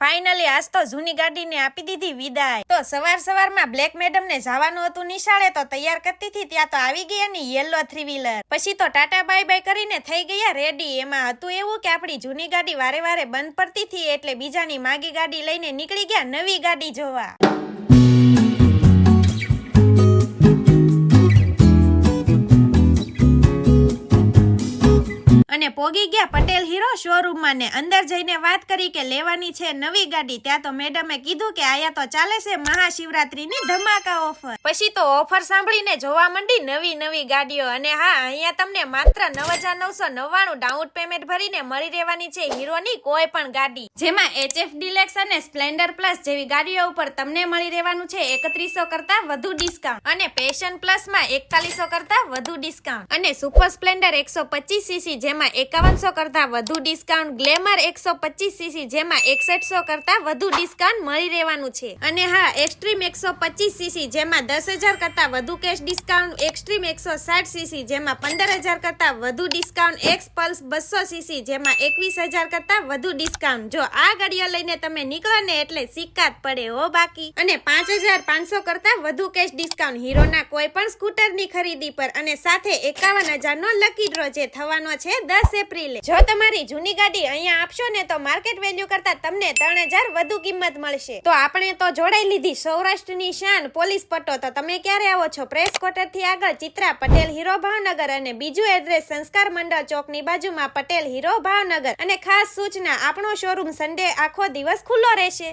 Finally આજ તો જૂની ગાડીને આપી દીધી વિદાય। તો સવારમાં બ્લેક મેડમ ને જવાનું હતું નિશાળે તો તૈયાર કરતી હતી ત્યાં તો આવી ગઈ એની યેલો 3 વ્હીલર। પછી તો ટાટા બાય બાય કરીને થઈ ગયા રેડી। એમાં હતું એવું કે આપણી જૂની ગાડી વારે બંધ પડતી હતી એટલે બીજાની માગી ગાડી લઈને નીકળી ગયા નવી ગાડી જોવા। અને પોગી ગયા પટેલ હીરો શોરૂમ માં ને અંદર જઈને વાત કરી કે લેવાની છે નવી ગાડી। ત્યાં તો મેડમે કીધું કે આયા તો ચાલે છે મહાશિવરાત્રીની ધમાકા ઓફર। પછી તો ઓફર સાંભળીને જોવા માંડી નવી ગાડીઓ। અને હા, અહીંયા તમને માત્ર 9,999 ડાઉન પેમેન્ટ ભરીને મળી રહેવાની છે હીરોની કોઈ પણ ગાડી, જેમાં HF ડિલેક્સ અને સ્પ્લેન્ડર પ્લસ જેવી ગાડીઓ ઉપર તમને મળી રહેવાનું છે 3100 કરતા વધુ ડિસ્કાઉન્ટ, અને પેશન પ્લસ માં 4100 કરતા વધુ ડિસ્કાઉન્ટ, અને સુપર સ્પ્લેન્ડર 125cc જેમાં 5100 કરતા વધુ ડિસ્કાઉન્ટ, ગ્લેમર 125cc જેમાં 6100 કરતા વધુ ડિસ્કાઉન્ટ મળી રહેવાનું છે। અને હા, એક્સ્ટ્રીમ 125cc જેમાં 10,000 કરતા વધુ કેશ ડિસ્કાઉન્ટ, એક્સ્ટ્રીમ 160cc જેમાં 15,000 કરતા વધુ ડિસ્કાઉન્ટ, એક્સ પલ્સ 200cc જેમાં 21,000 કરતા વધુ ડિસ્કાઉન્ટ। જો આ ગાડીઓ લઈને તમે નીકળો ને એટલે સિક્કા જ પડે હો બાકી। અને 5,500 કરતા વધુ કેશ ડિસ્કાઉન્ટ હીરોના કોઈ પણ સ્કૂટરની ખરીદી પર, અને સાથે 51,000 નો લકી ડ્રો જે થવાનો છે 10 એપ્રિલે। જો તમારી જૂની ગાડી અહીંયા આપશો ને તો માર્કેટ વેલ્યુ કરતા તમને 3,000 વધુ કિંમત મળશે। તો આપણે તો જોડાઈ લીધી સૌરાષ્ટ્રની શાન પોલીસ પટ્ટો। તો તમે ક્યારે આવો છો? પ્રેસ ક્વાર્ટર થી આગળ ચિત્રા પટેલ હીરો ભાવનગર, અને બીજું એડ્રેસ સંસ્કાર મંડળ ચોકની બાજુમાં પટેલ હીરો ભાવનગર। અને ખાસ સૂચના, આપણો શોરૂમ સન્ડે આખો દિવસ ખુલ્લો રહેશે।